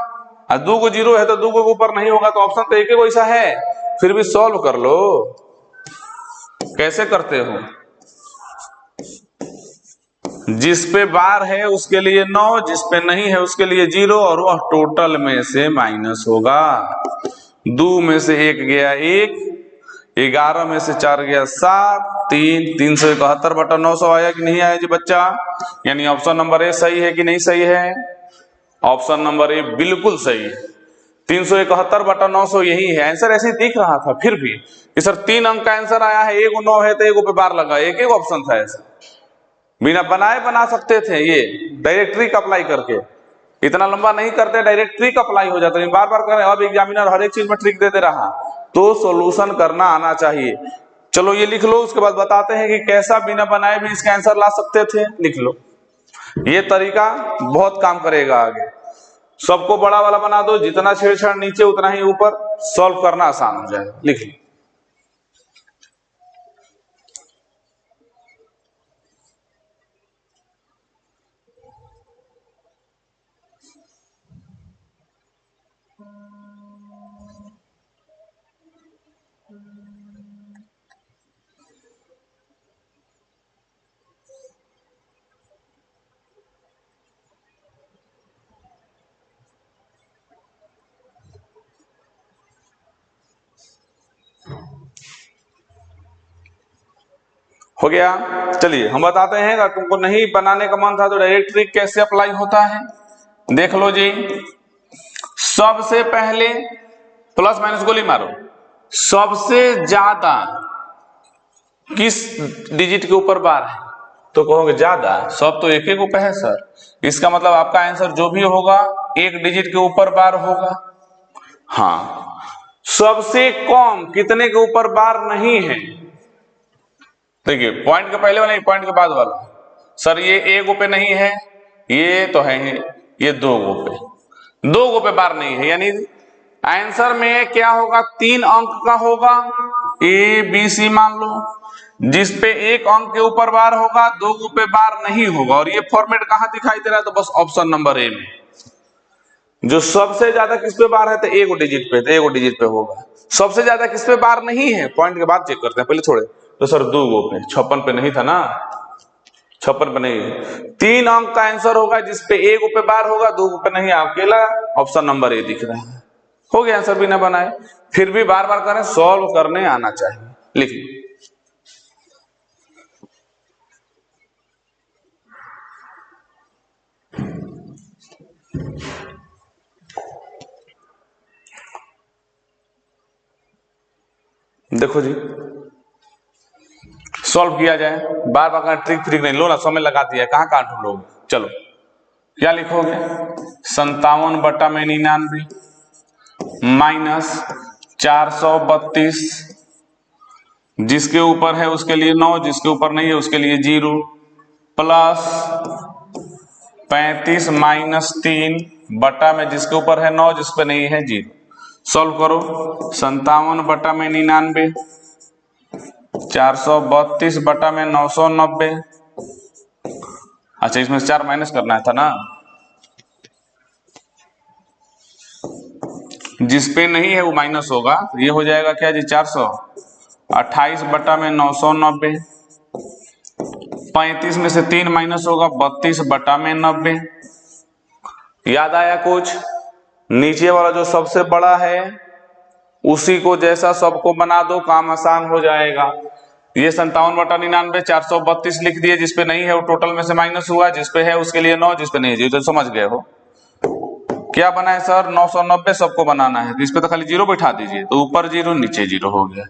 और 2 जीरो है तो 2 के ऊपर नहीं होगा, तो ऑप्शन तो एक ही वैसा है। फिर भी सॉल्व कर लो, कैसे करते हो, जिस पे बार है उसके लिए 9, जिस पे नहीं है उसके लिए 0, और वह टोटल में से माइनस होगा। 2 में से 1 गया 1, 11 में से 4 गया 7, 371 बटा 900 आया कि नहीं आया जी बच्चा। यानी ऑप्शन नंबर ए सही है कि नहीं सही है, ऑप्शन नंबर ए बिल्कुल सही है, 371 बटा 900 यही है आंसर। ऐसे दिख रहा था फिर भी कि सर 3 अंक का आंसर आया है, 1 9 है तो 1 पे बार लगा, एक ऑप्शन था ऐसा, बिना बनाए बना सकते थे। ये डायरेक्ट ट्रिक अप्लाई करके, इतना लंबा नहीं करते, डायरेक्ट ट्रिक अप्लाई हो जाता है, बार बार करें। अब एग्जामिनर हर एक चीज में ट्रिक देते रहा, तो सॉल्यूशन करना आना चाहिए। चलो ये लिख लो, उसके बाद बताते हैं कि कैसा बिना बनाए भी इसका आंसर ला सकते थे। लिख लो, ये तरीका बहुत काम करेगा आगे। सबको बड़ा वाला बना दो, जितना छेड़छाड़ नीचे उतना ही ऊपर, सॉल्व करना आसान हो जाएगा। लिख लो, हो गया। चलिए हम बताते हैं, अगर तुमको नहीं बनाने का मन था तो डायरेक्ट ट्रिक कैसे अप्लाई होता है देख लो जी। सबसे पहले प्लस माइनस गोली मारो, सबसे ज्यादा किस डिजिट के ऊपर बार है, तो कहोगे ज्यादा, सब तो एक एक ऊपर है सर, इसका मतलब आपका आंसर जो भी होगा एक डिजिट के ऊपर बार होगा। हाँ, सबसे कम कितने के ऊपर बार नहीं है, देखिए पॉइंट के पहले वाला, पॉइंट के बाद वाला, सर ये एक गो पे नहीं है, ये तो है, ये दो गो पे बार नहीं है, यानी आंसर में क्या होगा, 3 अंक का होगा, ए बी सी मान लो, जिसपे एक अंक के ऊपर बार होगा, 2 गो पे बार नहीं होगा। और ये फॉर्मेट कहां दिखाई दे रहा है, तो बस ऑप्शन नंबर ए में, जो सबसे ज्यादा किस पे बार है, तो एक डिजिट पे होगा। सबसे ज्यादा किस पे बार नहीं है, पॉइंट के बाद चेक करते हैं, पहले छोड़े तो सर 2 गो पे, 56 पे नहीं था ना, 56 पे नहीं, 3 अंक का आंसर होगा जिसपे एक पे बार होगा, 2 पे नहीं, अकेला ऑप्शन नंबर ए दिख रहा है। हो गया आंसर बिना बनाए, फिर भी बार बार करें, सॉल्व करने आना चाहिए। लिखिए देखो जी, सॉल्व किया जाए, बार बार ट्रिक फ्रिक नहीं, लो ना समय लगा दिया, कहां कहां ढूंढोगे। चलो क्या लिखोगे, 57 बटा में 99 माइनस 432, जिसके ऊपर है उसके लिए 9, जिसके ऊपर नहीं है उसके लिए 0, प्लस 35 माइनस 3 बटा में जिसके ऊपर है 9, जिस पे नहीं है 0। सॉल्व करो, 57 बटा में 99, 432 बटा में 990, अच्छा इसमें 4 माइनस करना था ना, जिसपे नहीं है वो माइनस होगा, ये हो जाएगा क्या जी, 428 बटा में 990, 35 में से 3 माइनस होगा, 32 बटा में 90। याद आया कुछ, नीचे वाला जो सबसे बड़ा है उसी को जैसा सबको बना दो, काम आसान हो जाएगा। ये 57 बटा 99 432 लिख दिए, जिसपे नहीं है वो टोटल में से माइनस हुआ, जिसपे है उसके लिए 9, जिसपे नहीं है, तो समझ गए हो क्या बना है सर, 990 सबको बनाना है, तो इस पे तो खाली 0 बैठा दीजिए, तो ऊपर 0 नीचे 0 हो गया।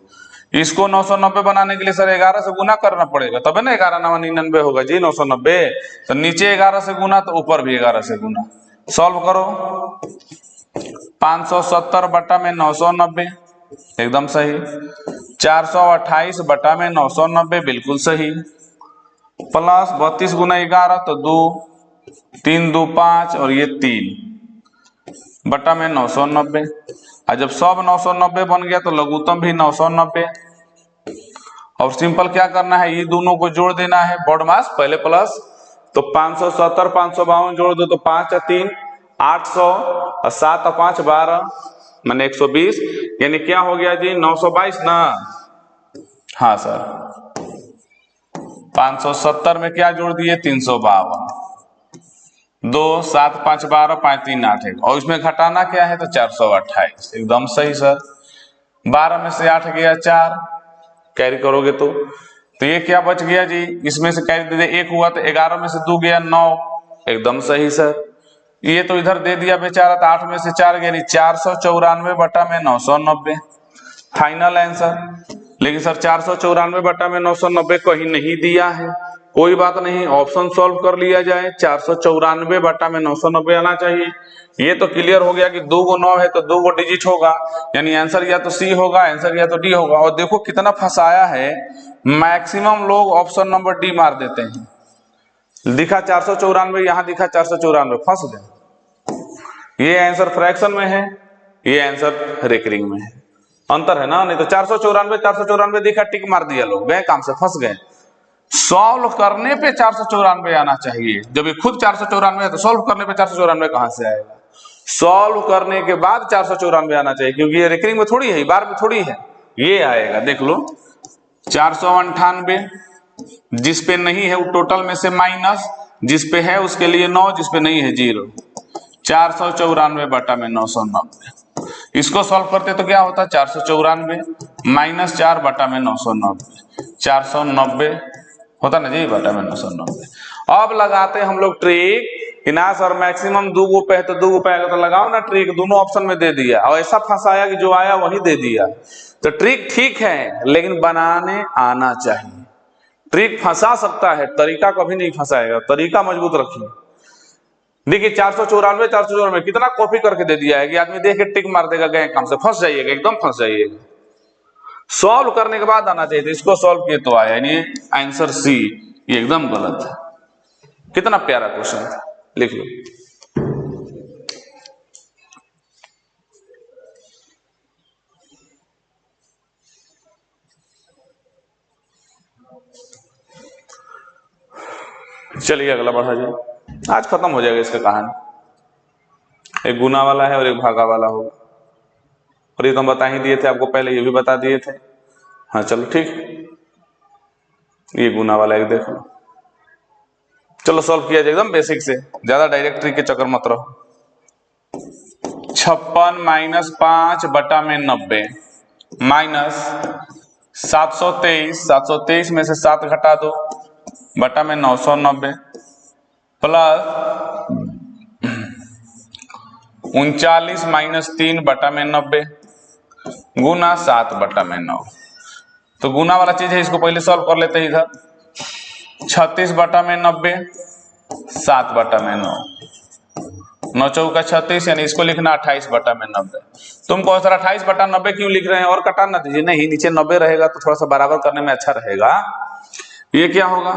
इसको 990 बनाने के लिए सर 11 से गुना करना पड़ेगा, तब है ना 11 9 99 होगा जी 990, तो नीचे 11 से गुना तो ऊपर भी 11 से गुना। सॉल्व करो, 570 बटा में 990 एकदम सही, 428 बटा में 990 बिल्कुल सही, प्लस 32 गुना 11 तो 2, 3 2 5 और ये 3 बटा में 990। और जब सब 990 बन गया तो लघुत्तम भी 990, और सिंपल क्या करना है, ये दोनों को जोड़ देना है, बॉडमास पहले प्लस, तो 570 552 जोड़ दो तो 5 और 3 800 और 7 और 5 12 मैंने 120, यानी क्या हो गया जी 922 ना। हाँ सर, 570 में क्या जोड़ दिए 352, 2 7 5 12 5 3 8 1, और इसमें घटाना क्या है तो 428, एकदम सही सर। 12 में से 8 गया 4, कैरी करोगे तो ये क्या बच गया जी, इसमें से कैरी दे दे 1 हुआ, तो 11 में से 2 गया 9, एकदम सही सर। ये तो इधर दे दिया बेचारा, तो 8 में से 4 गया, 494 बटा में 990 फाइनल आंसर। लेकिन सर 494 बटा में 990 कहीं नहीं दिया है, कोई बात नहीं, ऑप्शन सॉल्व कर लिया जाए, 494 बटा में 990 आना चाहिए। ये तो क्लियर हो गया कि 2 गो 9 है तो 2 गो डिजिट होगा, यानी आंसर या तो सी होगा, आंसर या तो डी होगा। और देखो कितना फंसाया है, मैक्सिमम लोग ऑप्शन नंबर डी मार देते हैं, दिखा 494 यहां दिखा 494, फंस गए। ये आंसर फ्रैक्शन में है, ये आंसर रेकरिंग में है, अंतर है ना, नहीं तो 494 दिखा टिक मार दिया, लोग गए काम से, फंस गए। सॉल्व करने पे 494 आना चाहिए, जब ये खुद 494 है तो सॉल्व करने पे 494 कहां से आएगा, सॉल्व करने के बाद 494 आना चाहिए, क्योंकि ये रेकरिंग में थोड़ी है, बार में थोड़ी है, ये आएगा। देख लो 498 जिसपे नहीं है वो टोटल में से माइनस, जिसपे है उसके लिए 9, जिसपे नहीं है 0, 494 बटा में 990। इसको सॉल्व करते तो क्या होता, 494 माइनस 4 बटा में 990, 490 होता ना जी, बटा में 990। अब लगाते हम लोग ट्रिक कि ना सर मैक्सिमम 2 गो पे है तो 2 गो पे आएगा, तो लगाओ ना ट्रिक, दोनों ऑप्शन में दे दिया और ऐसा फंसाया कि जो आया वही दे दिया। तो ट्रिक ठीक है लेकिन बनाने आना चाहिए। ट्रिक फंसा सकता है, तरीका कभी नहीं फंसाएगा, तरीका मजबूत रखिए। देखिए 494 कितना कॉपी करके दे दिया है कि आदमी देख के टिक मार देगा, गए काम से, फंस जाइएगा, एकदम फंस जाइएगा। सॉल्व करने के बाद आना चाहिए, तो इसको सॉल्व किए तो आया, यानी आंसर सी, ये एकदम गलत है। कितना प्यारा क्वेश्चन था, लिख लो। चलिए अगला बढ़ा जाए, आज खत्म हो जाएगा इसका कहानी। एक गुना वाला है और एक भागा वाला होगा, और ये तो हम बता ही दिए थे आपको पहले, ये भी बता दिए थे। हाँ चलो ठीक, ये गुना वाला एक देख लो। चलो सॉल्व किया जाए एकदम बेसिक से, ज्यादा डायरेक्ट ट्रिक के चक्कर मत रहो। 56 माइनस 5 बटा में 90 माइनस 723 में से 7 घटा दो बटा में 990 प्लस 39 माइनस 3 बटा में 90 गुना 7 बटा में 9। तो गुना वाला चीज है, इसको पहले सॉल्व कर लेते हैं इधर। 36 बटा में 90 7 बटा में 9, 9 चौका 36, यानी इसको लिखना 28 बटा में 90। तुम कहो सर 28 बटा 90 क्यों लिख रहे हैं, और कटा ना दीजिए। नहीं, नीचे 90 रहेगा तो थोड़ा सा बराबर करने में अच्छा रहेगा। ये क्या होगा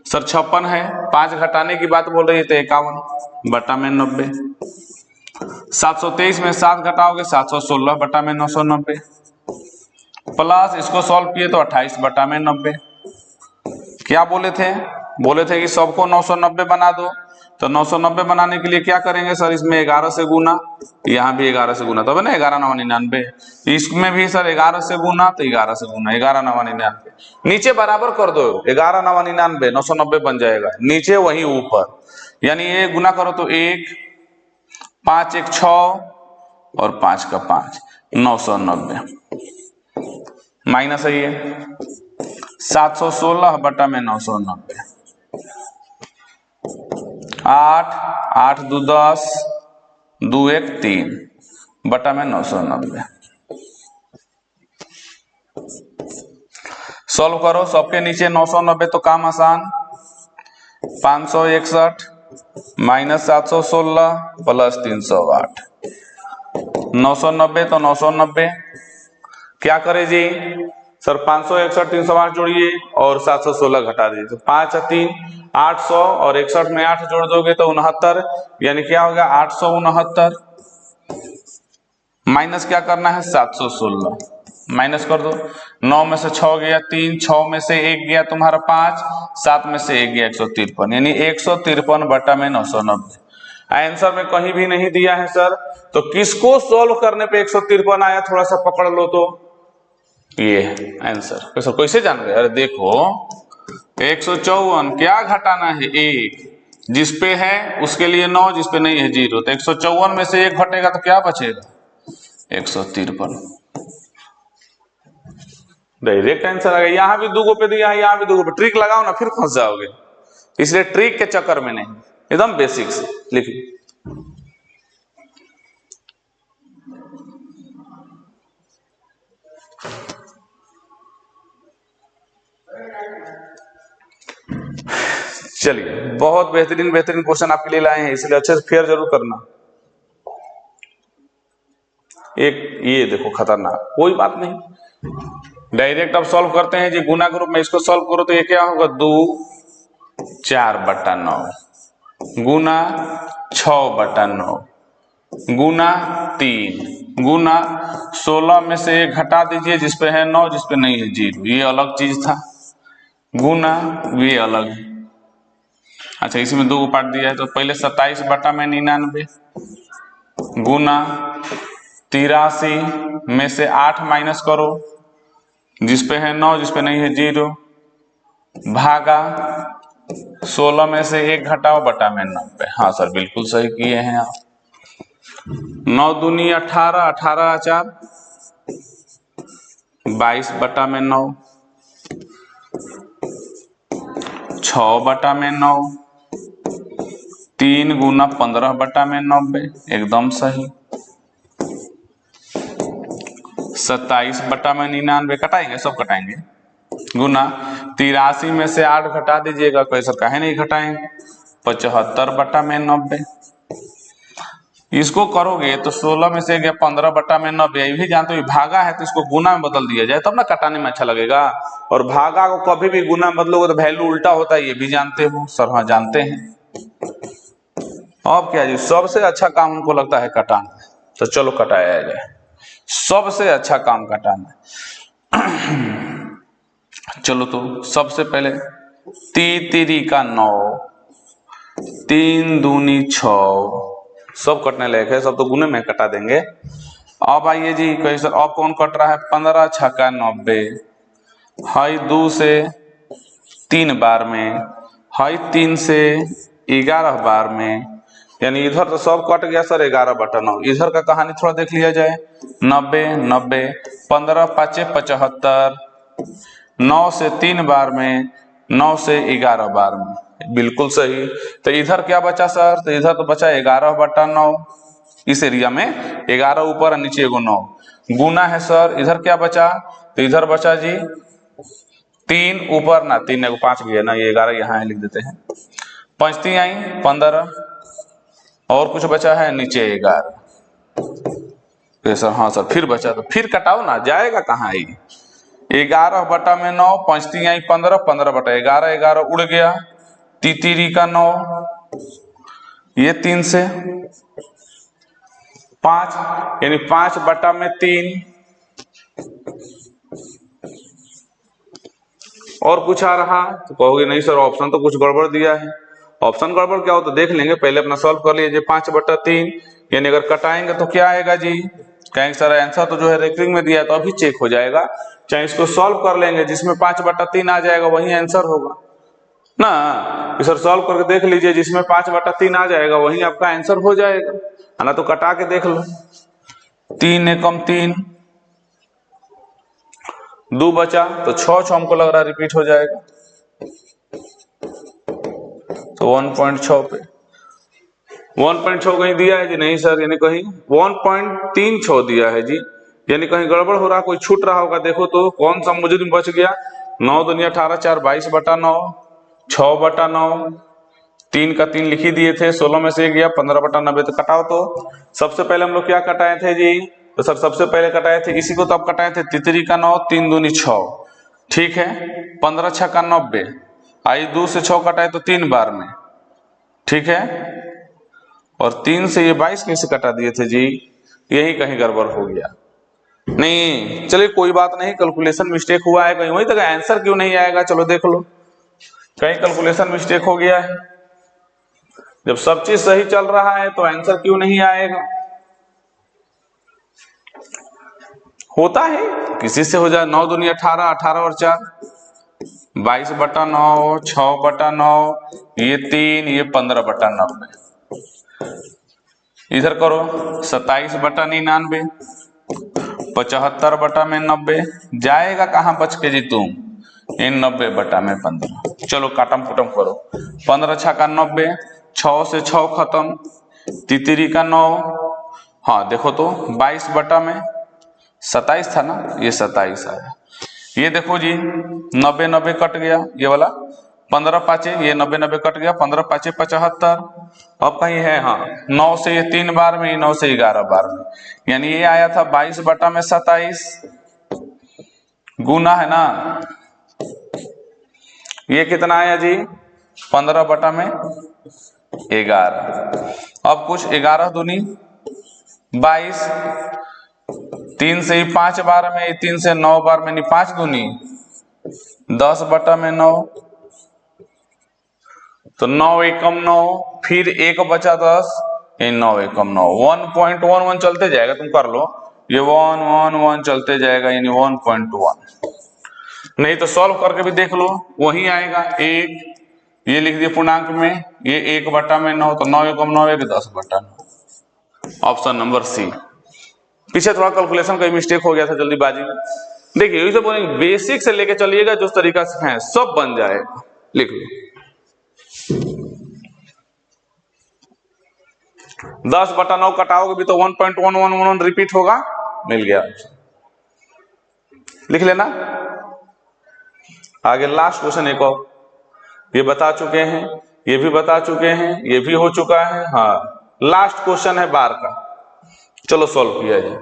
सर, 56 है, 5 घटाने की बात बोल रही है तो 51 बटा में 90। 723 में 7 घटाओगे 716 बटा में 990 प्लस इसको सॉल्व किए तो 28 बटा में 90। क्या बोले थे कि सबको 990 बना दो। तो 990 बनाने के लिए क्या करेंगे सर, इसमें 11 से गुना, यहाँ भी 11 से गुना, तो ना 11 9 99, इसमें भी सर 11 से गुना, तो 11 से गुना 11 9 99, नीचे बराबर कर दो, 11 9 99 990 बन जाएगा, नीचे वही ऊपर, यानी ये गुना करो तो 1 5 1 6 और 5 का 5 990 माइनस है ये 716 बटा में 990, 8 8 2 10 2 1 3 बटा में 990। सॉल्व करो, सबके नीचे 990 तो काम आसान। 561 माइनस 716 प्लस 308, 990 तो 990, क्या करे जी सर, 561 308 जोड़िए और 716 घटा दीजिए, तो 5 3 800 और 61 में 8 जोड़ दोगे तो 69, यानी क्या होगा 869 माइनस क्या करना है 716, माइनस कर दो। 9 में से 6 गया 3, 6 में से 1 गया तुम्हारा 5, 7 में से 1 गया 153, यानी 153 बटा में 990। आंसर में कहीं भी नहीं दिया है सर, तो किसको सोल्व करने पे 153 आया, थोड़ा सा पकड़ लो तो ये आंसर। सर कैसे जान गए, अरे देखो 154 क्या घटाना है 1, जिसपे है उसके लिए 9, जिसपे नहीं है 0, तो 154 में से 1 घटेगा तो क्या बचेगा 153, डायरेक्ट आंसर आ गया। यहां भी 2 गो पे दिया है, यहां भी 2 गो पे, ट्रिक लगाओ ना फिर फंस जाओगे, इसलिए ट्रिक के चक्कर में नहीं, एकदम बेसिक से लिखिए। चलिए बहुत बेहतरीन क्वेश्चन आपके लिए लाए हैं, इसलिए अच्छे से फेयर जरूर करना। एक ये देखो खतरनाक, कोई बात नहीं, डायरेक्ट अब सॉल्व करते हैं जी। गुना ग्रुप में इसको सॉल्व करो तो ये क्या होगा 2 4 बटा 9 गुना 6 बटा 9 गुना 3 गुना 16 में से 1 घटा दीजिए, जिसपे है 9 जिसपे नहीं है 0, ये अलग चीज था, गुना ये अलग है। अच्छा इसमें 2 पार्ट दिया है, तो पहले 27 बटा में 99 गुना 83 में से 8 माइनस करो, जिसपे है 9 जिसपे नहीं है 0, भागा 16 में से 1 घटाओ बटा में 90। हाँ सर बिल्कुल सही किए हैं आप। 9 दूनी 18, 18 4 22 बटा में 9 6/9, 3 गुना 15/90, एकदम सही। 27/99 कटाएंगे, सब कटाएंगे। गुना 83 में से 8 घटा दीजिएगा, कैसे काहे नहीं घटाएंगे। 75/90, इसको करोगे तो 16 में से गया 15/90। ये भी जानते हो भागा है तो इसको गुना में बदल दिया जाए तब ना कटाने में अच्छा लगेगा। और भागा को कभी भी गुना में बदलोगे तो वैल्यू उल्टा होता है, ये भी जानते हो सर? हाँ जानते हैं। अब क्या जी, सबसे अच्छा काम उनको लगता है कटाना, तो चलो कटाया जाए। सबसे अच्छा काम कटाना। चलो तो सबसे पहले 3 का 9, 3 दूनी 6, सब कटने लायक है, सब तो गुने में कटा देंगे। अब आइए जी, कैसे अब कौन कट रहा है? 15 छक्का 90, हाई 2 से 3 बार में, हाई 3 से 11 बार में, यानी इधर तो सब कट गया सर 11/9। इधर का कहानी थोड़ा देख लिया जाए। 90 90, 15 5 75, 9 से 3 बार में, 9 से 11 बार में, बिल्कुल सही। तो इधर क्या बचा सर? तो इधर तो बचा 11/9। इस एरिया में 11 ऊपर और नीचे एगो 9 गुना है सर। इधर क्या बचा? तो इधर बचा जी 3 ऊपर ना 3 एगो 5 भी है ना, ये 11 यहाँ लिख देते हैं। 5 3 आई 15, और कुछ बचा है नीचे 11। सर हाँ सर, फिर बचा तो फिर कटाओ ना, जाएगा कहाँ? 11/9, 5 3 आई 15, 15/11, 11 उड़ गया। 3 का 9, ये 3 से 5, यानी 5/3। और कुछ आ रहा तो कहोगे नहीं सर ऑप्शन तो कुछ गड़बड़ दिया है। ऑप्शन गड़बड़ क्या हो तो देख लेंगे, पहले अपना सॉल्व कर लीजिए। 5/3, यानी अगर कटाएंगे तो क्या आएगा जी? कहेंगे सर आंसर तो जो है रेकरिंग में दिया है तो अभी चेक हो जाएगा। चाहे इसको सॉल्व कर लेंगे, जिसमें 5/3 आ जाएगा वही आंसर होगा ना। सर सॉल्व करके देख लीजिए, जिसमें 5/3 आ जाएगा वही आपका आंसर हो जाएगा, है ना। तो कटा के देख लो। 3 एकम 3, 2 बचा तो 6 हमको लग रहा है रिपीट हो जाएगा, तो 1.6 पे 1.6 कहीं दिया है जी? नहीं सर, यानी कहीं 1.36 दिया है जी, यानी कहीं गड़बड़ हो रहा, कोई छूट रहा होगा। देखो तो कौन सा मुजरिम बच गया? 9 दूनी 18, 4 22/9, 6/9, 3 का 3 लिखी दिए थे, 16 में से गया 15/90। तो कटाओ तो सबसे पहले हम लोग क्या कटाए थे जी? तो सर सबसे पहले कटाए थे इसी को, तो अब कटाए थे 3 का 9, 3 दूनी 6, ठीक है। 15 छक्का 90, आई 2 से 6 कटाए तो 3 बार में, ठीक है। और 3 से ये 22 कैसे कटा दिए थे जी? यही कहीं गड़बड़ हो गया। नहीं चलिए कोई बात नहीं, कैलकुलेशन मिस्टेक हुआ है कहीं, वही तक आंसर क्यों नहीं आएगा? चलो देख लो, कहीं कैलकुलेशन मिस्टेक हो गया है। जब सब चीज सही चल रहा है तो आंसर क्यों नहीं आएगा? होता है किसी से हो जाए। 9 दूनी 18, 18 और 4 22/9, 6/9, ये 3, ये 15/90। इधर करो 27/99, 75/90, जाएगा कहां बच के जी तुम? इन 90/15। चलो काटम कुटम करो। 15 छक्का 90, 6 से 6 खत्म, 3 का 9, हाँ देखो तो 22/27 था ना, ये 27 आया। ये देखो जी 90 90 कट गया, ये वाला 15 5 ये 90 90 कट गया, 15 5 75। अब कहीं है हाँ 9 से ये 3 बार में, 9 से 11 बार में, यानी ये आया था 22/27 गुना है ना। ये कितना आया जी? 15/11। अब कुछ 11 दूनी 22, 3 से ही 5 बार में, 3 से 9 बार में, 5 दूनी 10/9, तो 9 एकम 9, फिर 1 बचा 10, 9 एकम 9, 1.11 चलते जाएगा, तुम कर लो ये 1 1 1 चलते जाएगा, यानी 1.1। नहीं तो सॉल्व करके भी देख लो, वही आएगा। 1 ये लिख दिए पूर्णांक में, ये 1/9, तो 9 एकम 9 1 10/9। Option number C. पीछे थोड़ा कैलकुलेशन का मिस्टेक हो गया था जल्दीबाजी में। देखिए यही तो बोलेंगे बेसिक से लेके चलिएगा, जो तरीका से है सब बन जाएगा। लिख लो। 10/9 कटाओगे भी तो 1.1111 रिपीट होगा, मिल गया। लिख लेना। आगे लास्ट क्वेश्चन एक और, ये बता चुके हैं, ये भी बता चुके हैं, ये भी हो चुका है। हाँ, लास्ट क्वेश्चन है बार का, चलो सॉल्व किया जाए।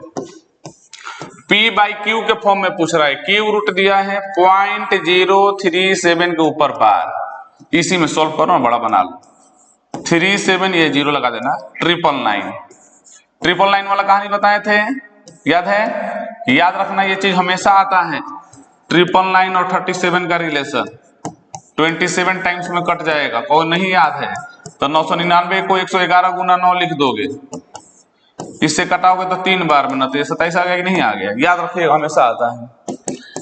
P/Q के फॉर्म में पूछ रहा है, Q रूट दिया है 0.037 के ऊपर बार, इसी में सॉल्व करो ना, बड़ा बना लो। 37 ये 0 लगा देना, 999 वाला कहानी बताए थे, याद है? याद रखना, ये चीज हमेशा आता है, 999 और 37 का रिलेशन 27 टाइम्स में कट जाएगा। कोई नहीं याद है तो 999 को 111 गुना 9 लिख दोगे, इससे कटाओगे तो 3 बार में, ना तो ये 27 आ गया कि नहीं आ गया, याद रखिएगा हमेशा आता है।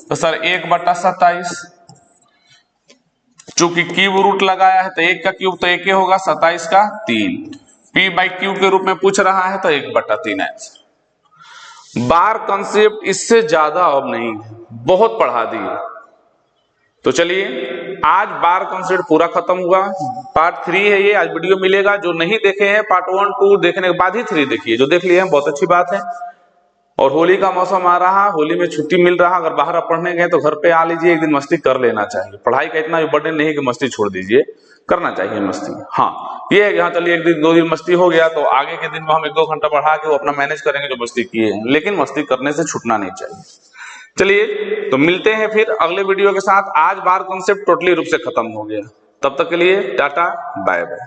तो सर 1/27, चूंकि क्यूब रूट लगाया है तो 1 का क्यूब तो 1 होगा, 27 का 3, P/Q के रूप में पूछ रहा है तो 1/3 आंसर। बार कंसेप्ट इससे ज्यादा अब नहीं है, बहुत पढ़ा दिए। तो चलिए आज बार कंसेप्ट पूरा खत्म हुआ, पार्ट 3 है ये, आज वीडियो मिलेगा। जो नहीं देखे हैं पार्ट 1 2 देखने के बाद ही 3 देखिए, जो देख लिए हैं बहुत अच्छी बात है। और होली का मौसम आ रहा, होली में छुट्टी मिल रहा, अगर बाहर आप पढ़ने गए तो घर पे आ लीजिए, एक दिन मस्ती कर लेना चाहिए। पढ़ाई का इतना बर्डन नहीं कि मस्ती छोड़ दीजिए, करना चाहिए मस्ती। हाँ ये है कि हाँ चलिए 1 दिन 2 दिन मस्ती हो गया तो आगे के दिन में हम 1-2 घंटा बढ़ा के वो अपना मैनेज करेंगे जो मस्ती किए हैं, लेकिन मस्ती करने से छूटना नहीं चाहिए। चलिए तो मिलते हैं फिर अगले वीडियो के साथ। आज बार कॉन्सेप्ट टोटली रूप से खत्म हो गया, तब तक के लिए टाटा बाय बाय।